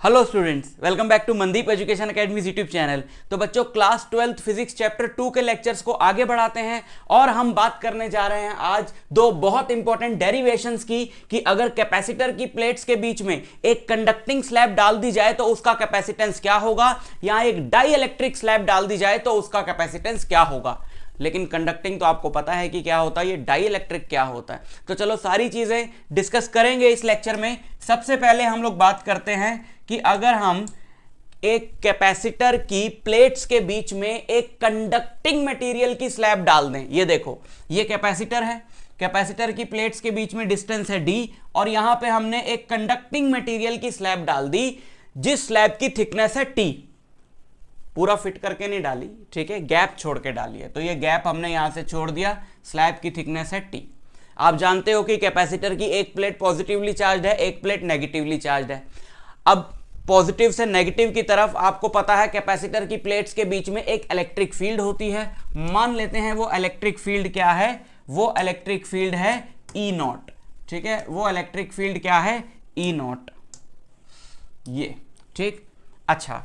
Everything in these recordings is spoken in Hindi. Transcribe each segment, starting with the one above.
Hello students, welcome back to Mandeep education academy YouTube channel. तो बच्चों, क्लास 12th फिजिक्स चैप्टर 2 के लेक्चर्स को आगे बढ़ाते हैं और हम बात करने जा रहे हैं आज दो बहुत इंपॉर्टेंट डेरिवेशंस की कि अगर कैपेसिटर की प्लेट्स के बीच में एक कंडक्टिंग स्लैब डाल दी जाए तो उसका कैपेसिटेंस क्या होगा, या एक डाई इलेक्ट्रिक स्लैब डाल दी जाए तो उसका कैपेसिटेंस क्या होगा। लेकिन कंडक्टिंग तो आपको पता है कि क्या होता है, ये डाई इलेक्ट्रिक क्या होता है। तो चलो सारी चीजें डिस्कस करेंगे इस लेक्चर में। सबसे पहले हम लोग बात करते हैं कि अगर हम एक कैपेसिटर की प्लेट्स के बीच में एक कंडक्टिंग मटेरियल की स्लैब डाल दें। ये देखो, ये कैपेसिटर है, कैपेसिटर की प्लेट्स के बीच में डिस्टेंस है d, और यहां पे हमने एक कंडक्टिंग मटेरियल की स्लैब डाल दी जिस स्लैब की थिकनेस है t। पूरा फिट करके नहीं डाली, ठीक है, गैप छोड़ के डाली है। तो ये गैप हमने यहां से छोड़ दिया, स्लैब की थिकनेस है t। आप जानते हो कि कैपेसिटर की एक प्लेट पॉजिटिवली चार्ज है, एक प्लेट नेगेटिवली चार्ज है। अब पॉजिटिव से नेगेटिव की तरफ आपको पता है कैपेसिटर की प्लेट्स के बीच में एक इलेक्ट्रिक फील्ड होती है। मान लेते हैं वो इलेक्ट्रिक फील्ड क्या है, वो इलेक्ट्रिक फील्ड है ई नॉट। ठीक है, वो इलेक्ट्रिक फील्ड क्या है, ई नॉट, ये ठीक। अच्छा,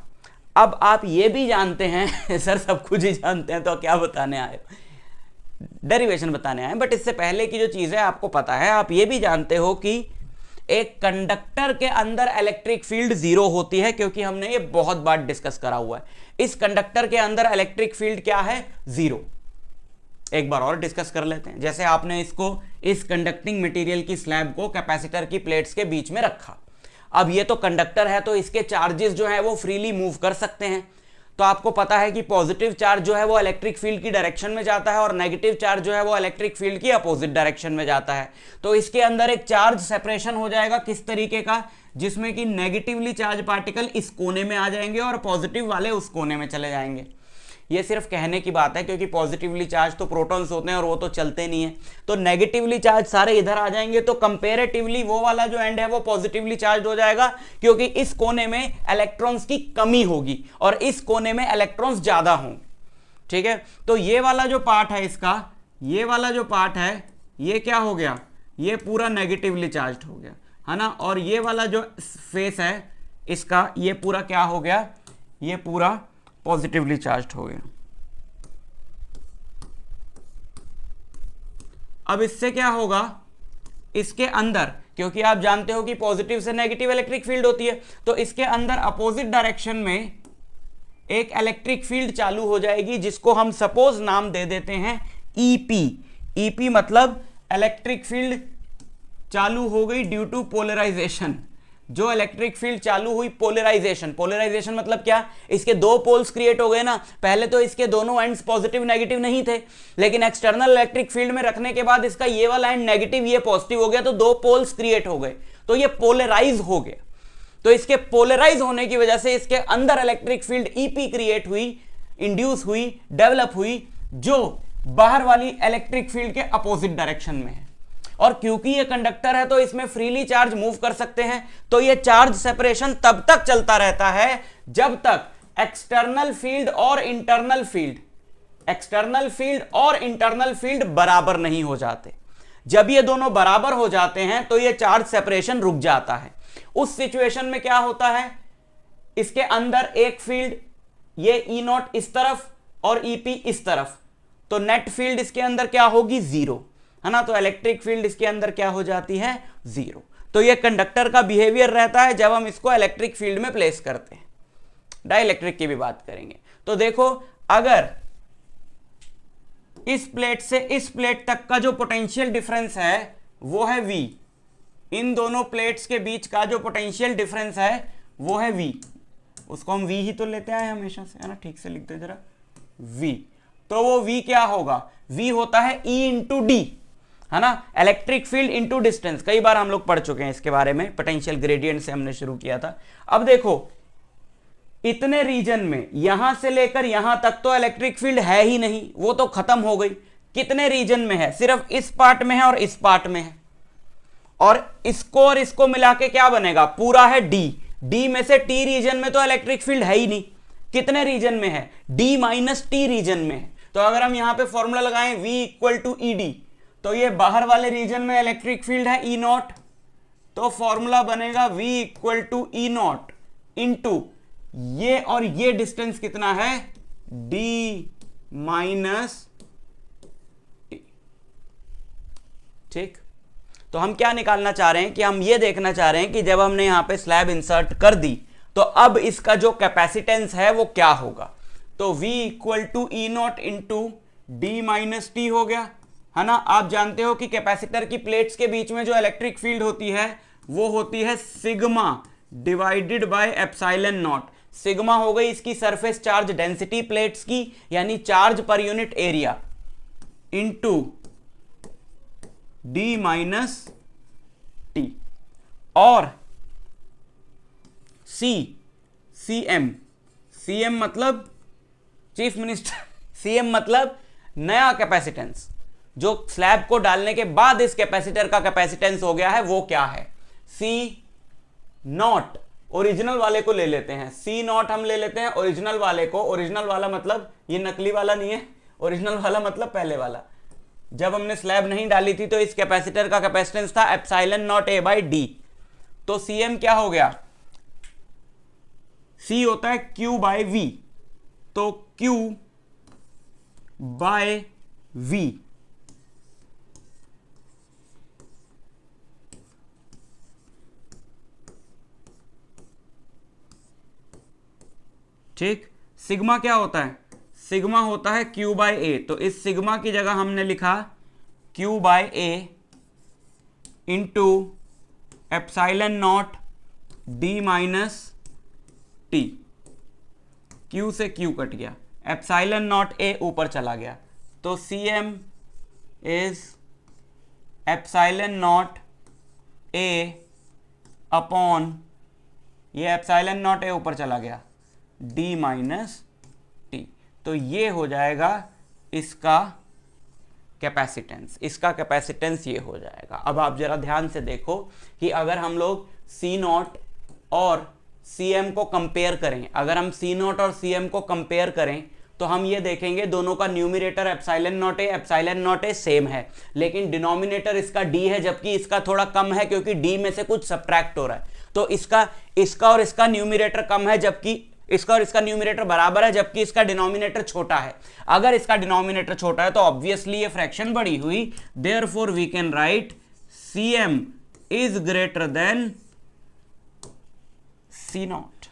अब आप ये भी जानते हैं सर सब कुछ ही जानते हैं तो क्या बताने आए, डेरिवेशन बताने आए। बट इससे पहले की जो चीज है आपको पता है, आप ये भी जानते हो कि एक कंडक्टर के अंदर इलेक्ट्रिक फील्ड जीरो होती है, क्योंकि हमने ये बहुत बार डिस्कस करा हुआ है। इस कंडक्टर के अंदर इलेक्ट्रिक फील्ड क्या है, जीरो। एक बार और डिस्कस कर लेते हैं। जैसे आपने इसको, इस कंडक्टिंग मटेरियल की स्लैब को कैपेसिटर की प्लेट्स के बीच में रखा। अब ये तो कंडक्टर है तो इसके चार्जेस जो है वो फ्रीली मूव कर सकते हैं। तो आपको पता है कि पॉजिटिव चार्ज जो है वो इलेक्ट्रिक फील्ड की डायरेक्शन में जाता है और नेगेटिव चार्ज जो है वो इलेक्ट्रिक फील्ड की अपोजिट डायरेक्शन में जाता है। तो इसके अंदर एक चार्ज सेपरेशन हो जाएगा, किस तरीके का, जिसमें कि नेगेटिवली चार्ज पार्टिकल इस कोने में आ जाएंगे और पॉजिटिव वाले उस कोने में चले जाएंगे। ये सिर्फ कहने की बात है, क्योंकि पॉजिटिवली चार्ज तो प्रोटॉन्स होते हैं और वो तो चलते नहीं है। तो नेगेटिवली चार्ज सारे इधर आ जाएंगे, तो कंपैरेटिवली वो वाला जो एंड है वो पॉजिटिवली चार्ज हो जाएगा, क्योंकि इस कोने में इलेक्ट्रॉन्स की कमी होगी और इस कोने में इलेक्ट्रॉन्स ज्यादा होंगे। ठीक है, तो ये वाला जो पार्ट है इसका, ये वाला जो पार्ट है ये क्या हो गया, ये पूरा नेगेटिवली चार्ज हो गया, है ना। और ये वाला जो फेस है इसका, ये पूरा क्या हो गया, ये पूरा पॉजिटिवली चार्ज हो गया। अब इससे क्या होगा, इसके अंदर, क्योंकि आप जानते हो कि पॉजिटिव से नेगेटिव इलेक्ट्रिक फील्ड होती है, तो इसके अंदर अपोजिट डायरेक्शन में एक इलेक्ट्रिक फील्ड चालू हो जाएगी, जिसको हम सपोज नाम दे देते हैं ईपी। ईपी मतलब इलेक्ट्रिक फील्ड चालू हो गई ड्यू टू पोलराइजेशन। जो इलेक्ट्रिक फील्ड चालू हुई, पोलराइजेशन, पोलराइजेशन मतलब क्या, इसके दो पोल्स क्रिएट हो गए ना। पहले तो इसके दोनों एंड्स पॉजिटिव नेगेटिव नहीं थे, लेकिन एक्सटर्नल इलेक्ट्रिक फील्ड में रखने के बाद इसका ये वाला एंड नेगेटिव, ये पॉजिटिव हो गया, तो दो पोल्स क्रिएट हो गए, तो ये पोलराइज हो गया। तो इसके पोलराइज होने की वजह से इसके अंदर इलेक्ट्रिक फील्ड ईपी क्रिएट हुई, इंड्यूस हुई, डेवलप हुई, जो बाहर वाली इलेक्ट्रिक फील्ड के अपोजिट डायरेक्शन में है। और क्योंकि ये कंडक्टर है तो इसमें फ्रीली चार्ज मूव कर सकते हैं, तो ये चार्ज सेपरेशन तब तक चलता रहता है जब तक एक्सटर्नल फील्ड और इंटरनल फील्ड, एक्सटर्नल फील्ड और इंटरनल फील्ड बराबर नहीं हो जाते। जब ये दोनों बराबर हो जाते हैं तो ये चार्ज सेपरेशन रुक जाता है। उस सिचुएशन में क्या होता है, इसके अंदर एक फील्ड, ये ई नॉट इस तरफ और ईपी इस तरफ, तो नेट फील्ड इसके अंदर क्या होगी, जीरो, है ना। तो इलेक्ट्रिक फील्ड इसके अंदर क्या हो जाती है, जीरो। तो ये कंडक्टर का बिहेवियर रहता है जब हम इसको इलेक्ट्रिक फील्ड में प्लेस करते हैं। डाइलेक्ट्रिक की भी बात करेंगे। तो देखो, अगर इस प्लेट से इस प्लेट तक का जो पोटेंशियल डिफरेंस है वो है V, इन दोनों प्लेट्स के बीच का जो पोटेंशियल डिफरेंस है वो है V, उसको हम V ही तो लेते आए हमेशा से, है ना। ठीक से लिख दो जरा, V। तो वो V क्या होगा, V होता है E इंटू डी, है ना, इलेक्ट्रिक फील्ड इंटू डिस्टेंस। कई बार हम लोग पढ़ चुके हैं इसके बारे में, पोटेंशियल ग्रेडियंट से हमने शुरू किया था। अब देखो, इतने रीजन में यहां से लेकर यहां तक तो इलेक्ट्रिक फील्ड है ही नहीं, वो तो खत्म हो गई। कितने रीजन में है, सिर्फ इस पार्ट में है और इस पार्ट में है, और इसको मिला के क्या बनेगा, पूरा है डी। डी में से टी रीजन में तो इलेक्ट्रिक फील्ड है ही नहीं। कितने रीजन में है, डी माइनस टी रीजन में है। तो अगर हम यहां पे फॉर्मूला लगाएं V equal to E D, तो ये बाहर वाले रीजन में इलेक्ट्रिक फील्ड है ई नॉट, तो फॉर्मूला बनेगा V equal to E naught into ये, और ये डिस्टेंस कितना है, d माइनस टी। ठीक, तो हम क्या निकालना चाह रहे हैं कि हम ये देखना चाह रहे हैं कि जब हमने यहां पे स्लैब इंसर्ट कर दी तो अब इसका जो कैपेसिटेंस है वो क्या होगा। तो V equal to E naught into D minus T हो गया, है ना। आप जानते हो कि कैपेसिटर की प्लेट्स के बीच में जो इलेक्ट्रिक फील्ड होती है वो होती है sigma divided by epsilon not. Sigma हो गई इसकी सरफेस चार्ज डेंसिटी प्लेट्स की, यानी charge per unit area, into D minus T, और सीएम मतलब चीफ मिनिस्टर, सीएम मतलब नया कैपेसिटेंस जो स्लैब को डालने के बाद इस कैपेसिटर का कैपेसिटेंस हो गया है वो क्या है। सी नॉट, ओरिजिनल वाले को ले लेते हैं, सी नॉट हम ले लेते हैं ओरिजिनल वाले को। ओरिजिनल वाला मतलब ये नकली वाला नहीं है, ओरिजिनल वाला मतलब पहले वाला। जब हमने स्लैब नहीं डाली थी तो इस कैपेसिटर का कैपेसिटेंस था epsilon naught A by D. तो सीएम क्या हो गया, सी होता है क्यू बाय वी, तो क्यू बाय वी, ठीक। सिग्मा क्या होता है, सिग्मा होता है क्यू बाय ए, तो इस सिग्मा की जगह हमने लिखा Q by A into epsilon naught D minus T. Q से क्यू कट गया, एप्सिलॉन नॉट ए ऊपर चला गया, तो C M is epsilon naught A upon, ये एप्सिलॉन नॉट ए ऊपर चला गया, डी माइनस टी। तो ये हो जाएगा इसका कैपेसिटेंस, इसका कैपेसिटेंस ये हो जाएगा। अब आप जरा ध्यान से देखो कि अगर हम लोग सी नॉट और सी एम को कंपेयर करें, अगर हम सी नॉट और सी एम को कंपेयर करें तो हम ये देखेंगे दोनों का न्यूमरेटर एप्सिलॉन नॉट ए सेम है, लेकिन डिनोमिनेटर इसका डी है जबकि इसका थोड़ा कम है क्योंकि डी में से कुछ सब्ट्रैक्ट हो रहा है। तो इसका और इसका न्यूमरेटर कम है जबकि इसका और इसका न्यूमरेटर बराबर है जबकि इसका डिनोमिनेटर छोटा है। अगर इसका डिनोमिनेटर छोटा है तो ऑब्वियसली ये फ्रैक्शन बड़ी हुई, therefore we can write C M is greater than C naught,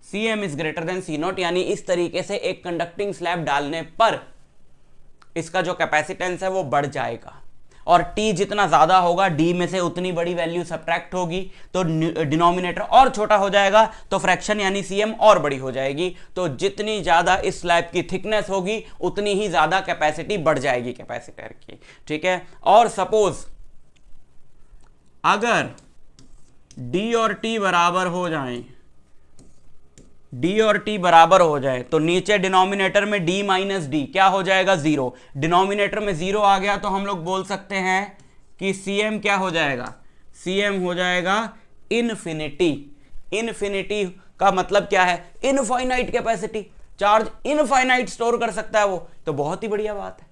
C M is greater than C naught. यानी इस तरीके से एक कंडक्टिंग स्लैब डालने पर इसका जो कैपेसिटेंस है वो बढ़ जाएगा, और T जितना ज्यादा होगा D में से उतनी बड़ी वैल्यू सब्ट्रैक्ट होगी, तो डिनोमिनेटर और छोटा हो जाएगा तो फ्रैक्शन यानी CM और बड़ी हो जाएगी। तो जितनी ज्यादा इस स्लैब की थिकनेस होगी उतनी ही ज्यादा कैपेसिटी बढ़ जाएगी कैपेसिटर की, ठीक है। और सपोज अगर D और T बराबर हो जाएं, D और T बराबर हो जाए तो नीचे डिनोमिनेटर में D माइनस डी क्या हो जाएगा, जीरो। डिनोमिनेटर में जीरो आ गया तो हम लोग बोल सकते हैं कि CM क्या हो जाएगा, CM हो जाएगा इनफिनिटी। इनफिनिटी का मतलब क्या है, infinite capacity, charge infinite store कर सकता है वो, तो बहुत ही बढ़िया बात है।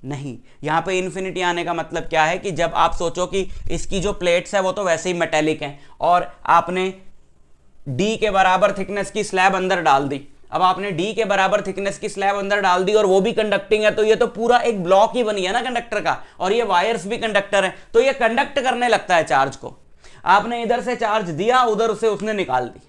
नहीं, यहां पे इन्फिनिटी आने का मतलब क्या है कि जब आप सोचो कि इसकी जो प्लेट्स है वो तो वैसे ही मेटेलिक हैं और आपने D के बराबर थिकनेस की स्लैब अंदर डाल दी, अब आपने D के बराबर थिकनेस की स्लैब अंदर डाल दी और वो भी कंडक्टिंग है, तो ये तो पूरा एक ब्लॉक ही बन गया ना कंडक्टर का, और ये वायर्स भी कंडक्टर है, तो ये कंडक्ट करने लगता है चार्ज को। आपने इधर से चार्ज दिया, उधर से उसने निकाल दी।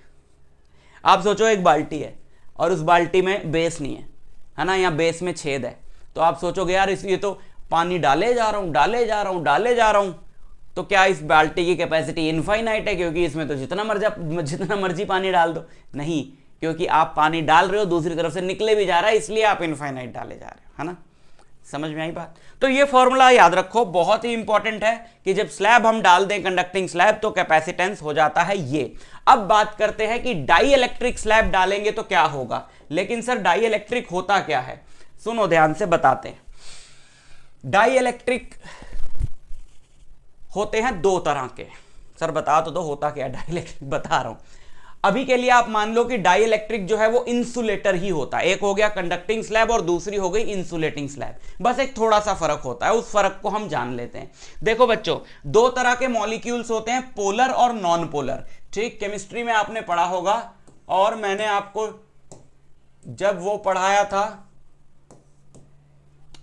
आप सोचो एक बाल्टी है और उस बाल्टी में बेस नहीं है ना, यहाँ बेस में छेद है, तो आप सोचोगे यार ये तो पानी डाले जा रहा हूं, तो क्या इस बाल्टी की कैपेसिटी इनफाइनाइट है क्योंकि इसमें तो जितना मर्जी पानी डाल दो? नहीं, क्योंकि आप पानी डाल रहे हो दूसरी तरफ से निकले भी जा रहा है, इसलिए आप इनफाइनाइट डाले जा रहे हो, है ना। समझ में आई बात? तो ये फॉर्मूला याद रखो, बहुत ही इंपॉर्टेंट है कि जब स्लैब हम डाल दें कंडक्टिंग स्लैब तो कैपेसिटेंस हो जाता है ये। अब बात करते हैं कि डाई इलेक्ट्रिक स्लैब डालेंगे तो क्या होगा। लेकिन सर डाई इलेक्ट्रिक होता क्या है, सुनो ध्यान से बताते हैं। डाई इलेक्ट्रिक होते हैं दो तरह के। सर बता तो दो होता क्या डाई इलेक्ट्रिक, बता रहा हूं। अभी के लिए आप मान लो कि डाई इलेक्ट्रिक जो है वो इंसुलेटर ही होता है। एक हो गया कंडक्टिंग स्लैब और दूसरी हो गई इंसुलेटिंग स्लैब, बस एक थोड़ा सा फर्क होता है, उस फर्क को हम जान लेते हैं। देखो बच्चों, दो तरह के मॉलिक्यूल्स होते हैं, पोलर और नॉन पोलर। ठीक, केमिस्ट्री में आपने पढ़ा होगा और मैंने आपको जब वो पढ़ाया था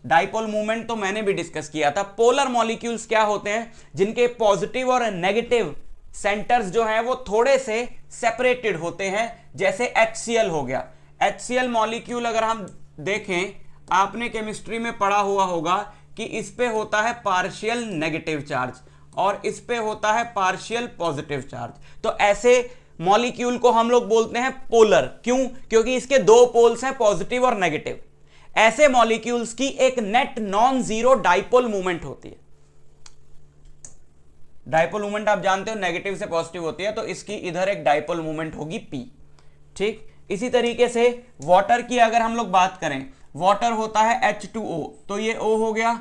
डाइपोल मूवमेंट तो मैंने भी डिस्कस किया था। पोलर मॉलिक्यूल्स क्या होते हैं, जिनके पॉजिटिव और नेगेटिव सेंटर्स जो हैं वो थोड़े से सेपरेटेड होते हैं, जैसे HCl हो गया। HCl मॉलिक्यूल अगर हम देखें, आपने केमिस्ट्री में पढ़ा हुआ होगा कि इस पे होता है पार्शियल नेगेटिव चार्ज और इस पे होता है पार्शियल पॉजिटिव चार्ज। तो ऐसे मॉलिक्यूल को हम लोग बोलते हैं पोलर। क्यों? क्योंकि इसके दो पोल्स हैं, पॉजिटिव और नेगेटिव। ऐसे मॉलिक्यूल्स की एक net non zero dipole movement होती है। डाइपोल मूवमेंट आप जानते हो नेगेटिव से पॉजिटिव होती है, तो इसकी इधर एक डाइपोल मूवमेंट होगी P। ठीक, इसी तरीके से वाटर की अगर हम लोग बात करें, वाटर होता है H2O, तो ये O हो गया।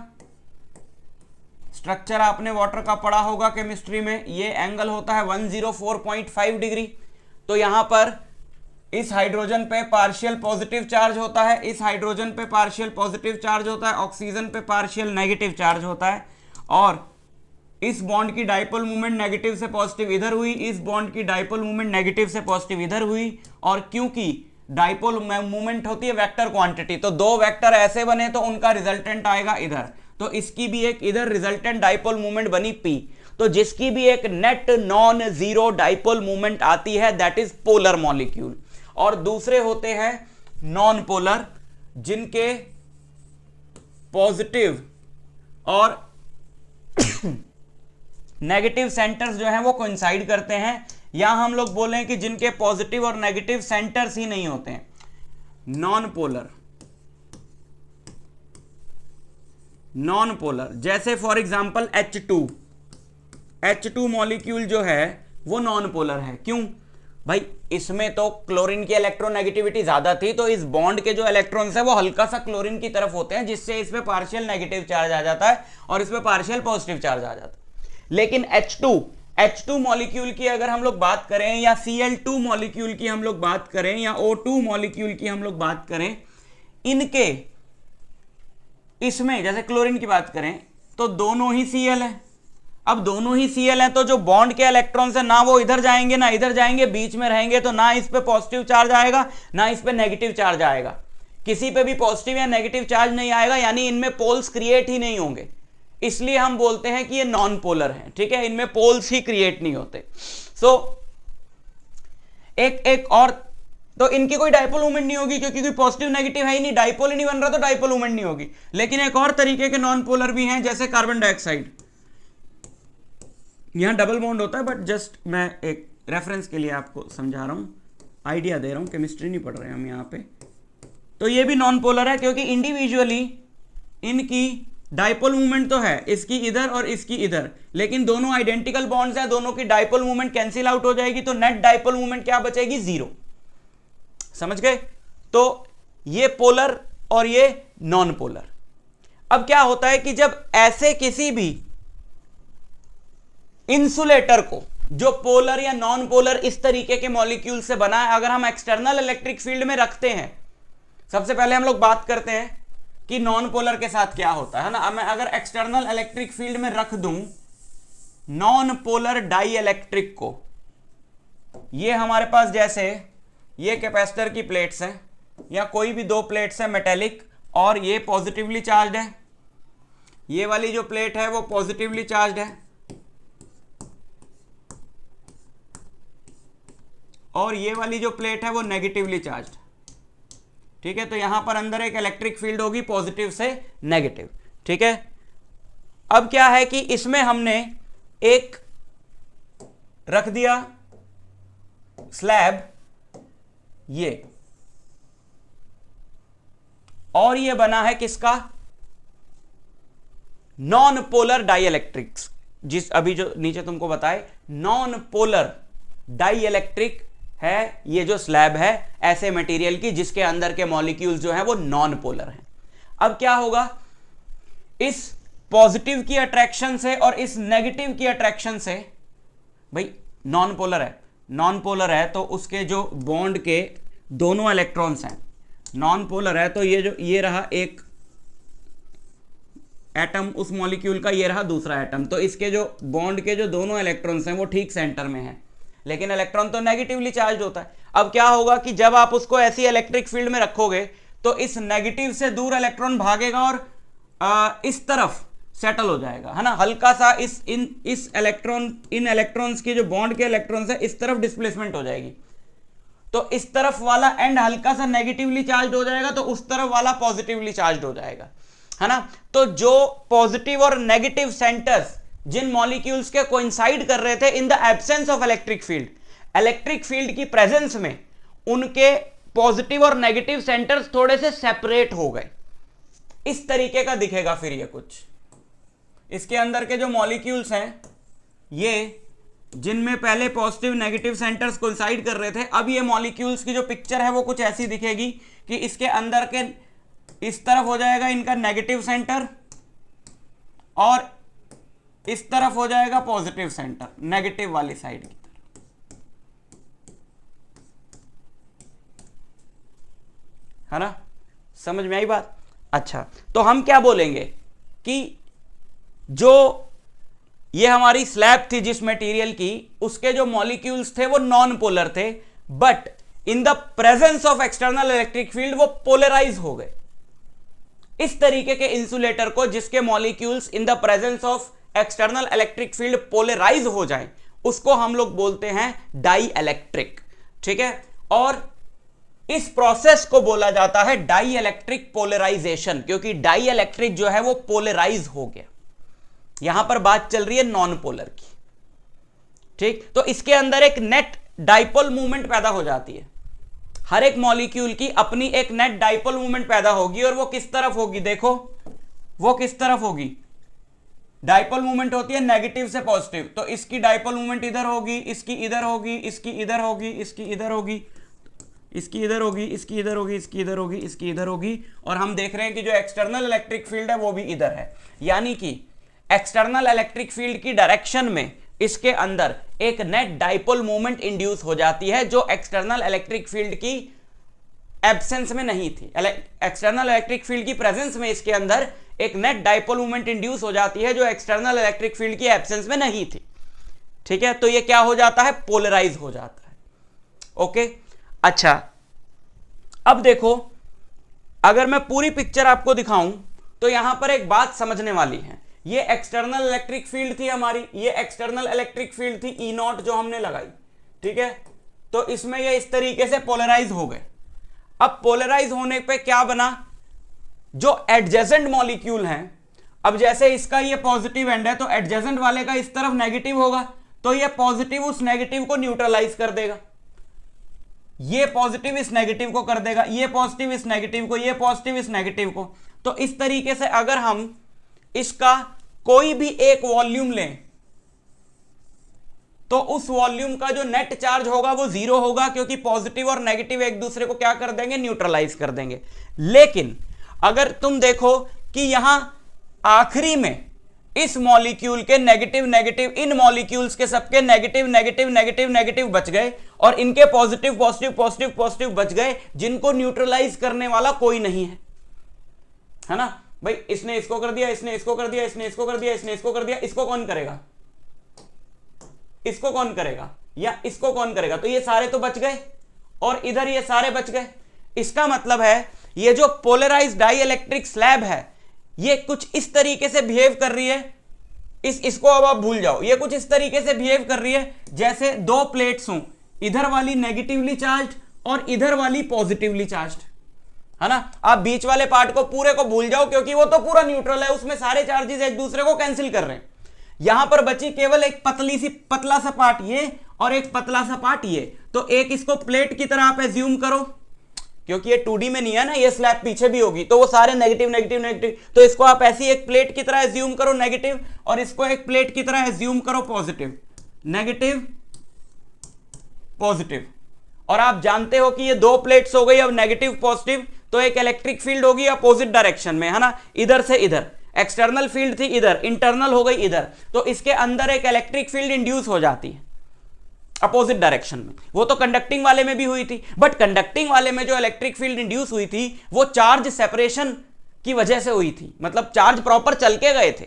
स्ट्रक्चर आपने वाटर का पढ़ा होगा केमिस्ट्री में, ये एंगल होता है 104.5 डिग्री। तो यहां पर इस हाइड्रोजन पे पार्शियल पॉजिटिव चार्ज होता है, इस हाइड्रोजन पे पार्शियल पॉजिटिव चार्ज होता है, ऑक्सीजन पे पार्शियल नेगेटिव चार्ज होता है। और इस बॉन्ड की डाइपोल मूवमेंट नेगेटिव से पॉजिटिव इधर हुई, इस बॉन्ड की डाइपोल मूवमेंट नेगेटिव से पॉजिटिव इधर हुई। और क्योंकि डाइपोल मूवमेंट होती है वेक्टर क्वांटिटी, तो दो वेक्टर ऐसे बने तो उनका रिजल्टेंट आएगा इधर, तो इसकी भी एक इधर रिजल्टेंट डाइपोल मूवमेंट बनी P। तो जिसकी भी एक net non zero dipole movement आती है, दैट इज पोलर मॉलिक्यूल। और दूसरे होते हैं नॉन पोलर, जिनके पॉजिटिव और नेगेटिव सेंटर्स जो हैं वो कोइंसाइड करते हैं, या हम लोग बोलें कि जिनके पॉजिटिव और नेगेटिव सेंटर्स ही नहीं होते हैं, नॉन पोलर। नॉन पोलर जैसे फॉर एग्जांपल H2 मॉलिक्यूल जो है वो नॉन पोलर है। क्यों भाई? इसमें तो क्लोरीन की इलेक्ट्रोनेगेटिविटी ज्यादा थी, तो इस बॉन्ड के जो इलेक्ट्रॉन्स है वो हल्का सा क्लोरीन की तरफ होते हैं, जिससे इस पे पार्शियल नेगेटिव चार्ज आ जाता है और इस पे पार्शियल पॉजिटिव चार्ज आ जाता है। लेकिन H2 मॉलिक्यूल की अगर हम लोग बात करें, या Cl2 मॉलिक्यूल की हम लोग बात करें, या O2 मॉलिक्यूल की हम लोग बात करें, इनके इसमें जैसे क्लोरीन की बात करें तो दोनों ही Cl है। अब दोनों ही Cl हैं, तो जो बॉन्ड के इलेक्ट्रॉन्स है ना वो इधर जाएंगे ना इधर जाएंगे, बीच में रहेंगे, तो ना इस पे पॉजिटिव चार्ज आएगा ना इस पे नेगेटिव चार्ज आएगा। किसी पे भी पॉजिटिव या नेगेटिव चार्ज नहीं आएगा, यानी इनमें पोल्स क्रिएट ही नहीं होंगे। इसलिए हम बोलते हैं कि ये नॉन पोलर है। ठीक है, इनमें पोल्स ही क्रिएट नहीं होते। एक और, तो इनकी कोई डाइपोल मूवमेंट नहीं होगी, क्योंकि कोई पॉजिटिव नेगेटिव है ही नहीं, डाइपोल ही नहीं बन रहा, तो डाइपोल मूवमेंट नहीं होगी। लेकिन एक और तरीके के नॉन पोलर भी हैं, जैसे कार्बन डाइऑक्साइड। यहां डबल बॉन्ड होता है, बट जस्ट मैं एक रेफरेंस के लिए आपको समझा रहा हूं, आइडिया दे रहा हूं, केमिस्ट्री नहीं पढ़ रहे हम यहां पे। तो ये भी नॉन पोलर है, क्योंकि इंडिविजुअली इनकी डाइपोल मूवमेंट तो है, इसकी इधर और इसकी इधर, लेकिन दोनों आइडेंटिकल बॉन्ड्स हैं, दोनों की डाइपोल मूवमेंट कैंसिल आउट हो जाएगी, तो नेट डाइपोल मूवमेंट क्या बचेगी? जीरो। समझ गए? तो ये पोलर और ये नॉन पोलर। अब क्या होता है कि जब ऐसे किसी भी इंसुलेटर को, जो पोलर या नॉन पोलर इस तरीके के मॉलिक्यूल से बना है, अगर हम एक्सटर्नल इलेक्ट्रिक फील्ड में रखते हैं, सबसे पहले हम लोग बात करते हैं कि नॉन पोलर के साथ क्या होता है ना। मैं अगर एक्सटर्नल इलेक्ट्रिक फील्ड में रख दूं नॉन पोलर डाई इलेक्ट्रिक को, ये हमारे पास जैसे ये कैपेसिटर की प्लेट्स हैं, या कोई भी दो प्लेट्स हैं मेटेलिक, और ये पॉजिटिवली चार्ज है, ये वाली जो प्लेट है वो पॉजिटिवली चार्ज है, और ये वाली जो प्लेट है वो नेगेटिवली चार्ज। ठीक है, तो यहां पर अंदर एक इलेक्ट्रिक फील्ड होगी पॉजिटिव से नेगेटिव। ठीक है, अब क्या है कि इसमें हमने एक रख दिया स्लैब, ये, और ये बना है किसका? नॉन पोलर डाई इलेक्ट्रिक्स, जिस अभी जो नीचे तुमको बताए नॉन पोलर डाई इलेक्ट्रिक है ये जो स्लैब है ऐसे मटेरियल की, जिसके अंदर के मॉलिक्यूल्स जो हैं वो नॉन पोलर हैं। अब क्या होगा, इस पॉजिटिव की अट्रैक्शन से और इस नेगेटिव की अट्रैक्शन से, भाई नॉन पोलर है नॉन पोलर है तो उसके जो बॉन्ड के दोनों इलेक्ट्रॉन्स हैं, नॉन पोलर है तो ये रहा एक एटम उस मॉलिक्यूल का, ये रहा दूसरा एटम, तो इसके जो बॉन्ड के जो दोनों इलेक्ट्रॉन्स हैं वो ठीक सेंटर में हैं, लेकिन इलेक्ट्रॉन तो नेगेटिवली चार्ज होता है। अब क्या होगा कि जब आप उसको ऐसी इलेक्ट्रिक फील्ड में रखोगे तो इस नेगेटिव से दूर इलेक्ट्रॉन भागेगा और इस तरफ सेटल हो जाएगा, है ना, हल्का सा इन इलेक्ट्रॉन्स की जो बॉन्ड के इलेक्ट्रॉन्स है इस तरफ डिस्प्लेसमेंट हो जाएगी, तो इस तरफ वाला एंड हल्का सा नेगेटिवली चार्ज हो जाएगा, तो उस तरफ वाला पॉजिटिवली चार्ज हो जाएगा, है ना। तो जो पॉजिटिव और नेगेटिव सेंटर्स जिन मॉलिक्यूल्स के कोइंसाइड कर रहे थे in the absence of electric field की प्रेजेंस में उनके पॉजिटिव और नेगेटिव सेंटर्स थोड़े से सेपरेट हो गए, इस तरीके का दिखेगा फिर ये कुछ। इसके अंदर के जो मॉलिक्यूल्स हैं ये जिनमें पहले पॉजिटिव नेगेटिव सेंटर्स कोइंसाइड कर रहे थे, अब ये मॉलिक्यूल्स की जो पिक्चर है वो कुछ ऐसी दिखेगी कि इसके अंदर के इस तरफ हो जाएगा इनका नेगेटिव सेंटर और इस तरफ हो जाएगा पॉजिटिव सेंटर, नेगेटिव वाली साइड की तरफ, है ना, समझ में आई बात। अच्छा, तो हम क्या बोलेंगे कि जो ये हमारी स्लैब थी जिस मटेरियल की, उसके जो मॉलिक्यूल्स थे वो नॉन पोलर थे, but in the presence of external electric field वो पोलराइज हो गए। इस तरीके के इंसुलेटर को जिसके molecules in the presence of external electric field polarise हो जाए उसको हम लोग बोलते हैं डाई इलेक्ट्रिक, ठीक है। और इस प्रोसेस को बोला जाता है डाई इलेक्ट्रिक पोलराइजेशन, क्योंकि डाई इलेक्ट्रिक जो है वो पोलराइज हो गया। यहां पर बात चल रही है नॉन पोलर की, ठीक। तो इसके अंदर एक नेट डाइपोल मूवमेंट पैदा हो जाती है, हर एक मॉलिक्यूल की अपनी एक नेट डाइपोल मूवमेंट पैदा होगी, और वो किस तरफ होगी, देखो वो किस तरफ होगी, डाइपोल मूवमेंट होती है नेगेटिव से पॉजिटिव, तो इसकी डाइपोल मूवमेंट इधर होगी, इसकी इधर होगी, इसकी इधर होगी, इसकी इधर होगी, इसकी इधर होगी, इसकी इधर होगी, इसकी इधर होगी, इसकी इधर होगी, और हम देख रहे हैं कि जो एक्सटर्नल इलेक्ट्रिक फील्ड है वो भी इधर है, यानी कि एक्सटर्नल इलेक्ट्रिक फील्ड की डायरेक्शन में इसके अंदर एक नेट डाइपोल मूवमेंट इंड्यूस हो जाती है जो एक्सटर्नल इलेक्ट्रिक फील्ड की एब्सेंस में नहीं थी। एक्सटर्नल इलेक्ट्रिक फील्ड की प्रेजेंस में इसके अंदर एक नेट डाइपोल मूवमेंट इंड्यूस हो जाती है जो एक्सटर्नल इलेक्ट्रिक फील्ड की एब्सेंस में नहीं थी, ठीक है। तो ये क्या हो जाता है, पोलराइज हो जाता है, ओके। अच्छा, अब देखो अगर मैं पूरी पिक्चर आपको दिखाऊं तो यहां पर एक बात समझने वाली है। ये एक्सटर्नल इलेक्ट्रिक फील्ड थी हमारी, ये एक्सटर्नल इलेक्ट्रिक फील्ड थी ई नॉट जो हमने लगाई, ठीक है। तो इसमें ये इस तरीके से पोलराइज हो गए। अब पोलराइज होने पे क्या बना, जो एडजेसेंट मॉलिक्यूल हैं, अब जैसे इसका ये पॉजिटिव एंड है तो एडजेसेंट वाले का इस तरफ नेगेटिव होगा, तो ये पॉजिटिव उस नेगेटिव को न्यूट्रलाइज कर देगा, ये पॉजिटिव इस नेगेटिव को कर देगा, ये पॉजिटिव इस नेगेटिव को, ये पॉजिटिव इस नेगेटिव को। तो इस तरीके से अगर हम इसका कोई भी एक वॉल्यूम लें तो उस वॉल्यूम का जो नेट चार्ज होगा वो जीरो होगा, क्योंकि पॉजिटिव और नेगेटिव एक दूसरे को क्या कर देंगे, न्यूट्रलाइज कर देंगे। लेकिन अगर तुम देखो कि यहां आखिरी में इस मॉलिक्यूल के नेगेटिव नेगेटिव, इन मॉलिक्यूल्स के सबके नेगेटिव नेगेटिव नेगेटिव नेगेटिव बच गए और इनके पॉजिटिव पॉजिटिव पॉजिटिव पॉजिटिव बच गए, जिनको न्यूट्रलाइज करने वाला कोई नहीं है ना भाई। इसने इसको कर दिया, इसने इसको कर दिया, इसने इसको कर दिया, इसने इसको कर दिया, इसको कौन करेगा, इसको कौन करेगा या इसको कौन करेगा, तो ये सारे तो बच गए और इधर ये सारे बच गए। इसका मतलब है ये जो पोलराइज्ड डाई इलेक्ट्रिक स्लैब है ये कुछ इस तरीके से बिहेव कर रही है, इसको अब आप भूल जाओ, ये कुछ इस तरीके से बिहेव कर रही है जैसे दो प्लेट्स हों, इधर वाली नेगेटिवली चार्ज और इधर वाली पॉजिटिवली चार्ज, है ना। आप बीच वाले पार्ट को पूरे को भूल जाओ क्योंकि वो तो पूरा न्यूट्रल है, उसमें सारे चार्जेस एक दूसरे को कैंसिल कर रहे हैं। यहां पर बची केवल एक पतला सा पार्ट ये और एक पतला सा पार्ट ये, तो एक इसको प्लेट की तरह आप एज्यूम करो, क्योंकि ये 2D में नहीं है ना, ये स्लैब पीछे भी होगी तो वो सारे नेगेटिव नेगेटिव नेगेटिव, तो इसको आप ऐसी एक प्लेट की तरह एज्यूम करो नेगेटिव, और इसको एक प्लेट की तरह एज्यूम करो पॉजिटिव, नेगेटिव पॉजिटिव। और आप जानते हो कि ये दो प्लेट्स हो गई, अब नेगेटिव पॉजिटिव, तो एक इलेक्ट्रिक फील्ड होगी अपोजिट डायरेक्शन में, है ना, इधर से इधर। एक्सटर्नल फील्ड थी इधर, इंटरनल हो गई इधर, तो इसके अंदर एक इलेक्ट्रिक फील्ड इंड्यूस हो जाती है। अपोजिट डायरेक्शन में। वो तो कंडक्टिंग वाले में भी हुई थी, बट कंडक्टिंग वाले में जो इलेक्ट्रिक फील्ड इंड्यूस हुई थी वो चार्ज सेपरेशन की वजह से हुई थी, मतलब चार्ज प्रॉपर चल के गए थे,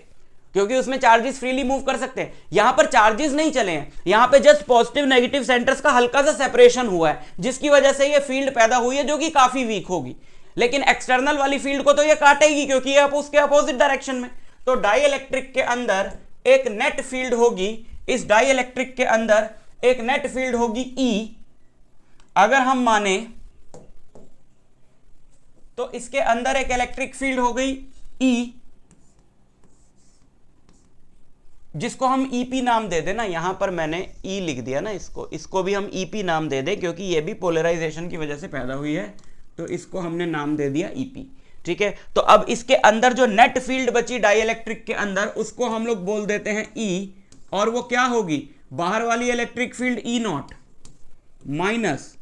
क्योंकि उसमें चार्जेस फ्रीली मूव कर सकते हैं। यहां पर चार्जेस नहीं चले हैं, यहां पे जस्ट पॉजिटिव नेगेटिव सेंटर्स का हल्का सा सेपरेशन हुआ है, जिसकी वजह से ये फील्ड पैदा हुई है जो कि काफी वीक होगी। लेकिन एक्सटर्नल वाली फील्ड को तो ये काटेगी, क्योंकि ये उसके अपोजिट डायरेक्शन में। तो डाई इलेक्ट्रिक के अंदर एक नेट फील्ड होगी, इस डाई इलेक्ट्रिक के अंदर एक नेट फील्ड होगी E। अगर हम माने तो इसके अंदर एक इलेक्ट्रिक फील्ड हो गई E, जिसको हम EP नाम दे देना। यहां पर मैंने E लिख दिया ना, इसको भी हम EP नाम दे दें, क्योंकि ये भी पोलराइजेशन की वजह से पैदा हुई है, तो इसको हमने नाम दे दिया EP। ठीक है, तो अब इसके अंदर जो नेट फील्ड बची डाई इलेक्ट्रिक के अंदर, उसको हम लोग बोल देते हैं E, और वो क्या होगी, बाहर वाली इलेक्ट्रिक फील्ड E0 माइनस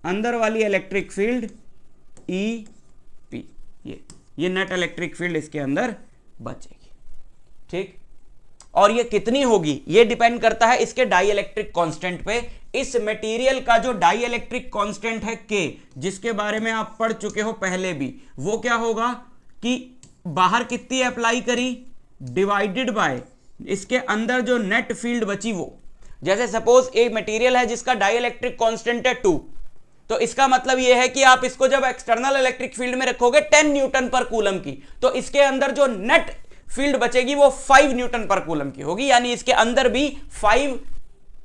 अंदर वाली इलेक्ट्रिक फील्ड EP। ये नेट इलेक्ट्रिक फील्ड इसके अंदर बचेगी। ठीक, और ये कितनी होगी ये डिपेंड करता है इसके डाई इलेक्ट्रिक कांस्टेंट पे। इस मटेरियल का जो डाई इलेक्ट्रिक कांस्टेंट है K, जिसके बारे में आप पढ़ चुके हो पहले भी, वो क्या होगा कि बाहर कितनी अप्लाई करी डिवाइडेड बाय इसके अंदर जो नेट फील्ड बची वो। जैसे सपोज एक मटेरियल है जिसका डाई इलेक्ट्रिक कांस्टेंट है 2, तो इसका मतलब यह है कि आप इसको जब एक्सटर्नल इलेक्ट्रिक फील्ड में रखोगे 10 न्यूटन पर कूलम की, तो इसके अंदर जो नेट फील्ड बचेगी वो 5 न्यूटन पर कूलम की होगी, यानी इसके अंदर भी 5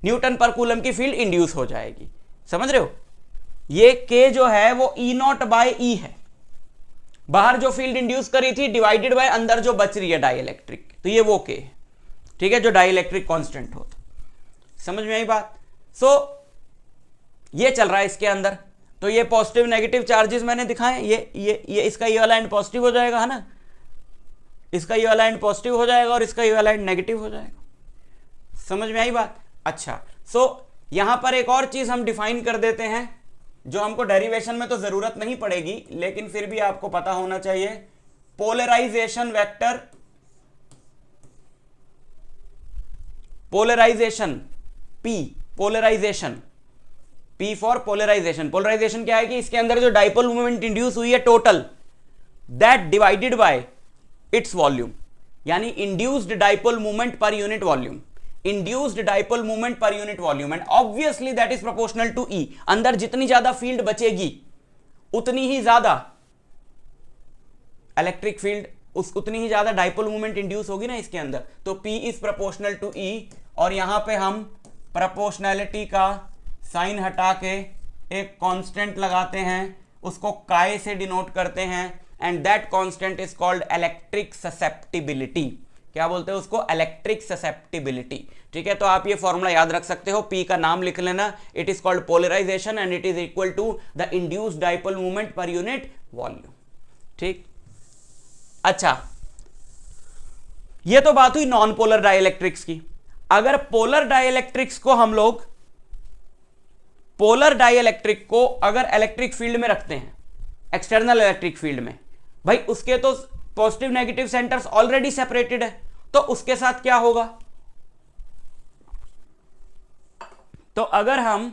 न्यूटन पर कूलम की फील्ड इंड्यूस हो जाएगी। समझ रहे हो, ये K जो है वो E0 बाय E है, बाहर जो फील्ड इंड्यूस करी थी डिवाइडेड बाय अंदर जो बच रही है डाई इलेक्ट्रिक, तो ये वो K है। ठीक है, जो डाई इलेक्ट्रिक कांस्टेंट होता। समझ में आई बात। ये चल रहा है इसके अंदर, तो ये पॉजिटिव नेगेटिव चार्जेस मैंने दिखाए, ये इसका ये वाला एंड पॉजिटिव हो जाएगा, है ना, इसका ये वाला एंड पॉजिटिव हो जाएगा और इसका ये वाला एंड नेगेटिव हो जाएगा। समझ में आई बात। अच्छा, यहां पर एक और चीज हम डिफाइन कर देते हैं, जो हमको डेरिवेशन में तो जरूरत नहीं पड़ेगी, लेकिन फिर भी आपको पता होना चाहिए। Polarisation vector, polarisation P, polarisation P for polarisation. Polarisation क्या है कि इसके अंदर जो डाइपोल मूवमेंट इंड्यूस हुई है total, that divided by its volume, यानी induced dipole movement per unit volume, induced dipole movement per unit volume, and obviously that is proportional to E। अंदर जितनी ज्यादा फील्ड बचेगी उतनी ही ज्यादा इलेक्ट्रिक फील्ड, उतनी ही ज्यादा डाइपोल मूवमेंट इंड्यूस होगी ना इसके अंदर, तो P is proportional to E। और यहां पे हम प्रोपोर्शनैलिटी का साइन हटा के एक कांस्टेंट लगाते हैं, उसको काय से डिनोट करते हैं, and that constant is called electric susceptibility. क्या बोलते हैं उसको, इलेक्ट्रिक ससेप्टिबिलिटी। ठीक है, तो आप ये फॉर्मूला याद रख सकते हो, P का नाम लिख लेना, it is called polarisation and it is equal to the induced dipole movement per unit volume. ठीक, अच्छा, ये तो बात हुई नॉन पोलर डाइइलेक्ट्रिक्स की। अगर पोलर डाइइलेक्ट्रिक्स को हम लोग, पोलर डाइइलेक्ट्रिक को अगर इलेक्ट्रिक फील्ड में रखते हैं, एक्सटर्नल इलेक्ट्रिक फील्ड में, भाई उसके तो positive negative centres already separated है, तो उसके साथ क्या होगा, तो अगर हम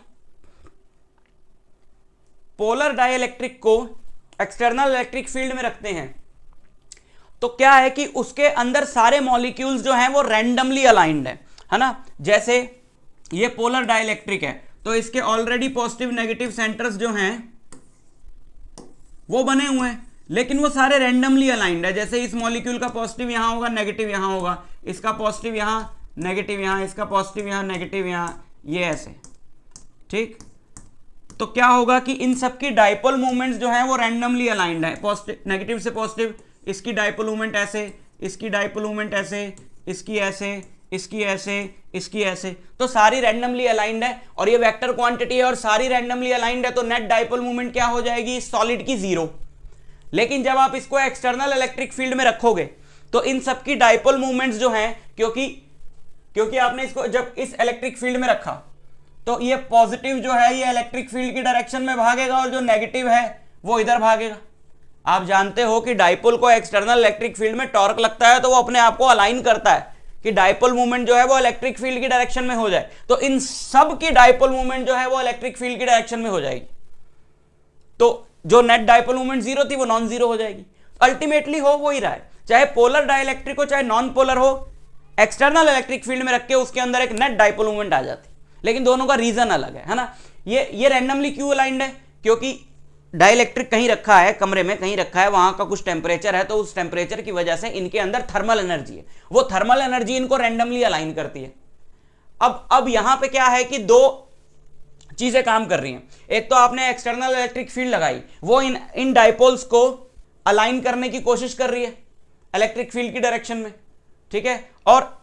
पोलर डाइइलेक्ट्रिक को एक्सटर्नल इलेक्ट्रिक फील्ड में रखते हैं, तो क्या है कि उसके अंदर सारे मॉलिक्यूल्स जो हैं वो रैंडमली अलाइंड है ना। जैसे ये पोलर डाइइलेक्ट्रिक है, तो इसके ऑलरेडी पॉजिटिव नेगेटिव सेंटर्स जो हैं वो बने हुए हैं, लेकिन वो सारे रैंडमली अलाइंड है। जैसे इस मॉलिक्यूल का पॉजिटिव यहां होगा, नेगेटिव यहां होगा, इसका पॉजिटिव यहां, नेगेटिव यहां, इसका पॉजिटिव यहां, नेगेटिव यहां, ये ऐसे। ठीक, तो क्या होगा कि इन सबकी डाइपोल मूवमेंट्स जो हैं वो रैंडमली अलाइंड है, पॉजिटिव नेगेटिव से पॉजिटिव, इसकी डाइपोल मूवमेंट ऐसे, इसकी डाइपोल मूवमेंट ऐसे, इसकी ऐसे, इसकी ऐसे, इसकी ऐसे, तो सारी रैंडमली अलाइंड है। और ये वेक्टर क्वांटिटी है और सारी रैंडमली अलाइंड है, तो नेट डाइपोल मूवमेंट क्या हो जाएगी, सॉलिड की 0। लेकिन जब आप इसको एक्सटर्नल इलेक्ट्रिक फील्ड में रखोगे, तो इन सबकी डाइपोल मूवमेंट्स जो हैं, क्योंकि आपने इसको जब इस इलेक्ट्रिक फील्ड में रखा, तो ये पॉजिटिव जो है ये इलेक्ट्रिक फील्ड की डायरेक्शन में भागेगा और जो नेगेटिव है वो इधर भागेगा। आप जानते हो कि डाइपोल को एक्सटर्नल इलेक्ट्रिक फील्ड में टॉर्क लगता है, तो वो अपने आप को अलाइन करता है कि डायपोल मूवमेंट जो है वो इलेक्ट्रिक फील्ड की डायरेक्शन में हो जाए, तो इन सब की डायपोल मूवमेंट जो है वो इलेक्ट्रिक फील्ड की डायरेक्शन में हो जाएगी, तो जो नेट डायपोल मूवमेंट जीरो थी वो नॉन जीरो हो जाएगी। अल्टीमेटली हो वो ही रहा है, चाहे पोलर डाइलेक्ट्रिक हो चाहे नॉन पोलर हो, एक्सटर्नल इलेक्ट्रिक फील्ड में रख के उसके अंदर एक नेट डायपोल मूवमेंट आ जाती, लेकिन दोनों का रीजन अलग है ना। ये रैंडमली क्यों अलाइंड है, क्योंकि डाइलेक्ट्रिक कहीं रखा है, कमरे में कहीं रखा है, वहां का कुछ टेम्परेचर है, तो उस टेम्परेचर की वजह से इनके अंदर थर्मल एनर्जी है, वो थर्मल एनर्जी इनको रैंडमली अलाइन करती है। अब यहां पे क्या है कि दो चीजें काम कर रही हैं, एक तो आपने एक्सटर्नल इलेक्ट्रिक फील्ड लगाई, वो इन डाइपोल्स को अलाइन करने की कोशिश कर रही है इलेक्ट्रिक फील्ड की डायरेक्शन में, ठीक है, और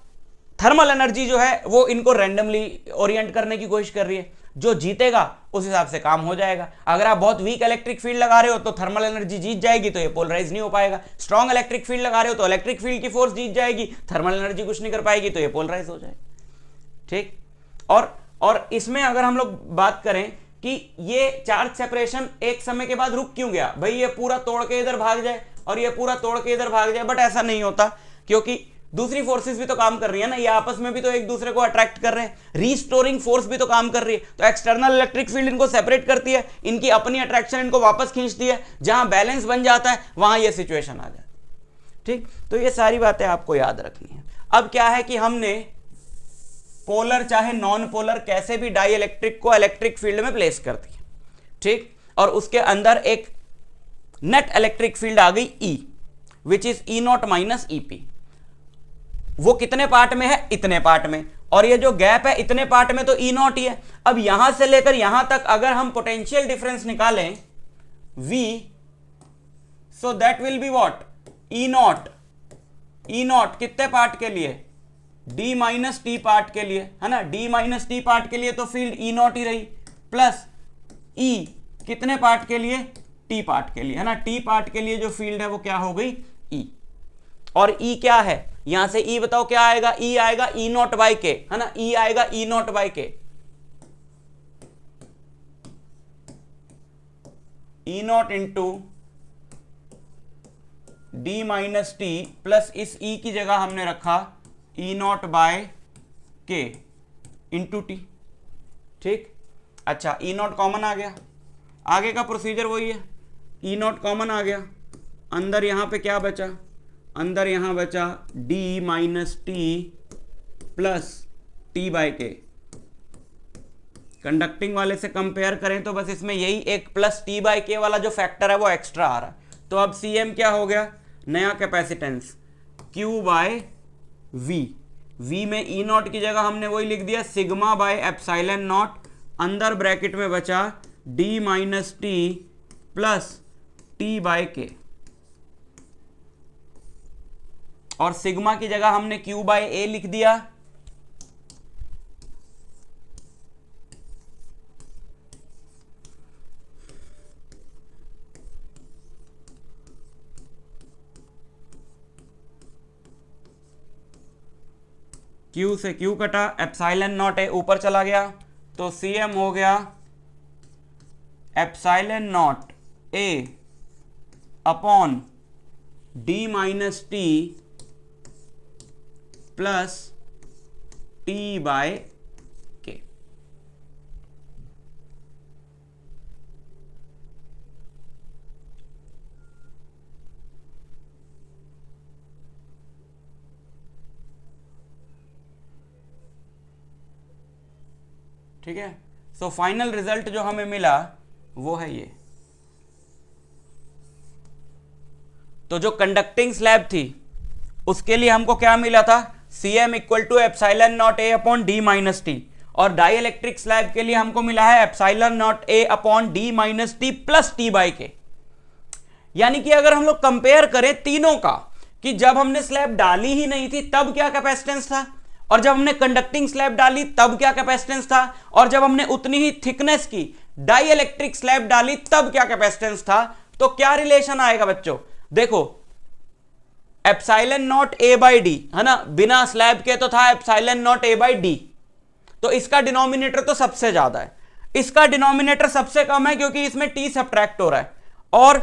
थर्मल एनर्जी जो है वो इनको रैंडमली ओरिएंट करने की कोशिश कर रही है। जो जीतेगा उस हिसाब से काम हो जाएगा। अगर आप बहुत वीक इलेक्ट्रिक फील्ड लगा रहे हो तो थर्मल एनर्जी जीत जाएगी, तो ये पोलराइज नहीं हो पाएगा। स्ट्रॉन्ग इलेक्ट्रिक फील्ड लगा रहे हो तो इलेक्ट्रिक फील्ड की फोर्स जीत जाएगी, थर्मल एनर्जी कुछ नहीं कर पाएगी, तो ये पोलराइज हो जाएगा, ठीक। और इसमें अगर हम लोग बात करें कि ये चार्ज सेपरेशन एक समय के बाद रुक क्यों गया, भाई ये पूरा तोड़ के इधर भाग जाए और ये पूरा तोड़ के इधर भाग जाए, बट ऐसा नहीं होता, क्योंकि दूसरी फोर्सेस भी तो काम कर रही है ना, ये आपस में भी तो एक दूसरे को अट्रैक्ट कर रहे हैं, रीस्टोरिंग फोर्स भी तो काम कर रही है। तो एक्सटर्नल इलेक्ट्रिक फील्ड इनको सेपरेट करती है, इनकी अपनी अट्रैक्शन इनको वापस खींचती है, जहां बैलेंस बन जाता है वहां ये सिचुएशन आ जाती है, ठीक। तो ये सारी बातें आपको याद रखनी है। अब क्या है कि हमने पोलर चाहे नॉन पोलर कैसे भी डाई इलेक्ट्रिक को इलेक्ट्रिक फील्ड में प्लेस कर दिया, ठीक, और उसके अंदर एक नेट इलेक्ट्रिक फील्ड आ गई E, which is E not minus EP। वो कितने पार्ट में है, इतने पार्ट में, और ये जो गैप है इतने पार्ट में, तो E नॉट ही है। अब यहां से लेकर यहां तक अगर हम पोटेंशियल डिफरेंस निकालें V, so that will be what, E not. E not कितने पार्ट के लिए, D माइनस T पार्ट के लिए, है ना, D माइनस T पार्ट के लिए, तो फील्ड E नॉट ही रही, प्लस E कितने पार्ट के लिए, T पार्ट के लिए, है ना, T पार्ट के लिए जो फील्ड है वो क्या हो गई, E। और E क्या है, यहां से E बताओ क्या आएगा, E आएगा E नॉट बाई के, है ना, E आएगा E नॉट बाई के, E not into D minus T, plus इस E की जगह हमने रखा E नॉट बाय के इंटू T, ठीक। अच्छा, E नॉट कॉमन आ गया, आगे का प्रोसीजर वही है, E नॉट कॉमन आ गया, अंदर यहां पे क्या बचा, अंदर यहां बचा D minus T plus T by K. Conducting वाले से कंपेयर करें तो बस इसमें यही एक प्लस T बाय के वाला जो फैक्टर है वो एक्स्ट्रा आ रहा है। तो अब Cm क्या हो गया, नया capacitance Q by V। V में E नॉट की जगह हमने वही लिख दिया सिग्मा बाय एप्सिलॉन नॉट, अंदर ब्रैकेट में बचा D minus T plus T by K, और सिग्मा की जगह हमने Q बाय ए लिख दिया, Q से Q कटा, एप्सिलॉन नॉट ए ऊपर चला गया, तो Cm हो गया epsilon naught A upon D minus T plus T by K. ठीक है, सो फाइनल रिजल्ट जो हमें मिला वो है ये। तो जो कंडक्टिंग स्लैब थी उसके लिए हमको क्या मिला था, Cm equal to epsilon naught A upon D minus T, और डाई इलेक्ट्रिक स्लैब के लिए हमको मिला है epsilon naught A upon D minus T plus T by K. यानी कि अगर हम लोग कंपेयर करें तीनों का, कि जब हमने स्लैब डाली ही नहीं थी तब क्या कैपेसिटेंस था, और जब हमने कंडक्टिंग स्लैब डाली तब क्या कैपेसिटेंस था, और जब हमने उतनी ही थिकनेस की डाई इलेक्ट्रिक स्लैब डाली तब क्या कैपेसिटेंस था, तो क्या रिलेशन आएगा बच्चों, देखो epsilon naught A by D, है ना, बिना स्लैब के तो था epsilon naught A by D, तो इसका डिनोमिनेटर तो सबसे ज्यादा है, इसका डिनोमिनेटर सबसे कम है क्योंकि इसमें टी सब्ट्रैक्ट हो रहा है, और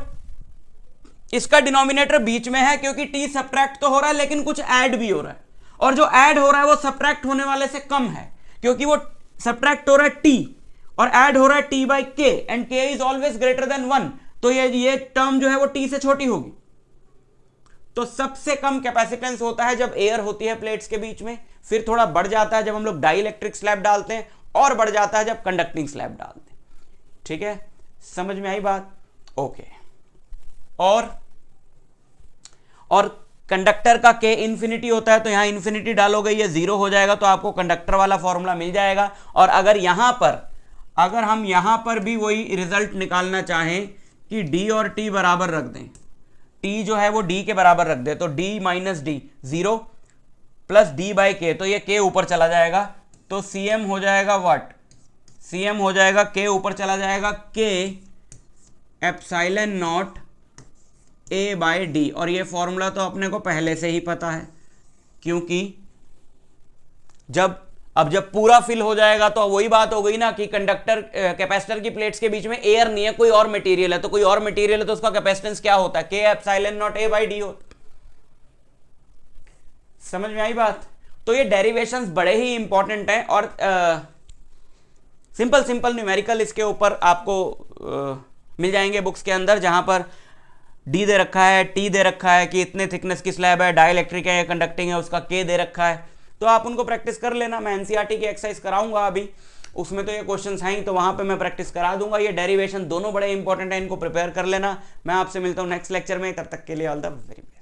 इसका डिनोमिनेटर बीच में है क्योंकि टी सब्ट्रैक्ट तो हो रहा है लेकिन कुछ ऐड भी हो रहा है, और जो ऐड हो रहा है वो सब्ट्रैक्ट होने वाले से कम है, क्योंकि वो सब्ट्रैक्ट हो रहा है t और ऐड हो रहा है t बाई के, and k is always greater than 1, तो ये टर्म जो है वो t से छोटी होगी। तो सबसे कम कैपेसिटेंस होता है जब एयर होती है प्लेट्स के बीच में, फिर थोड़ा बढ़ जाता है जब हम लोग डाई इलेक्ट्रिक स्लैब डालते हैं, और बढ़ जाता है जब कंडक्टिंग स्लैब डालते हैं। ठीक है, समझ में आई बात? ओके। और कंडक्टर का के इंफिनिटी होता है, तो यहां इंफिनिटी डालोगे ये 0 हो जाएगा, तो आपको कंडक्टर वाला फॉर्मूला मिल जाएगा। और अगर हम यहां पर भी वही रिजल्ट निकालना चाहें कि d और t बराबर रख दें, t जो है वो d के बराबर रख दे, तो d minus D 0 plus D by के, तो ये k ऊपर चला जाएगा, तो cm हो जाएगा व्हाट, cm हो जाएगा k ऊपर चला जाएगा k epsilon not a by D. और ये फॉर्मूला तो अपने को पहले से ही पता है, क्योंकि जब पूरा फिल हो जाएगा तो वही बात हो गई ना कि कैपेसिटर की प्लेट्स के बीच में एयर नहीं है, कोई और मटेरियल है, तो कोई और मटेरियल है तो उसका कैपेसिटेंस क्या होता है, k epsilon not a by D होता। समझ में आई बात? तो ये डेरिवेशंस बड़े ही इंपॉर्टेंट हैं, और सिंपल न्यूमेरिकल इसके ऊपर आपको मिल जाएंगे बुक्स के अंदर, जहां पर डी दे रखा है, टी दे रखा है कि इतने थिकनेस की स्लैब है, डाइलेक्ट्रिक है, कंडक्टिंग है, उसका के दे रखा है, तो आप उनको प्रैक्टिस कर लेना। मैं एनसीईआरटी की एक्सरसाइज कराऊंगा अभी, उसमें तो ये क्वेश्चंस हैं, तो वहां पे मैं प्रैक्टिस करा दूंगा। ये डेरिवेशन दोनों बड़े इंपॉर्टेंट है, इनको प्रिपेयर कर लेना। मैं आपसे मिलता हूं नेक्स्ट लेक्चर में, तब तक के लिए ऑल द वेरी बेस्ट।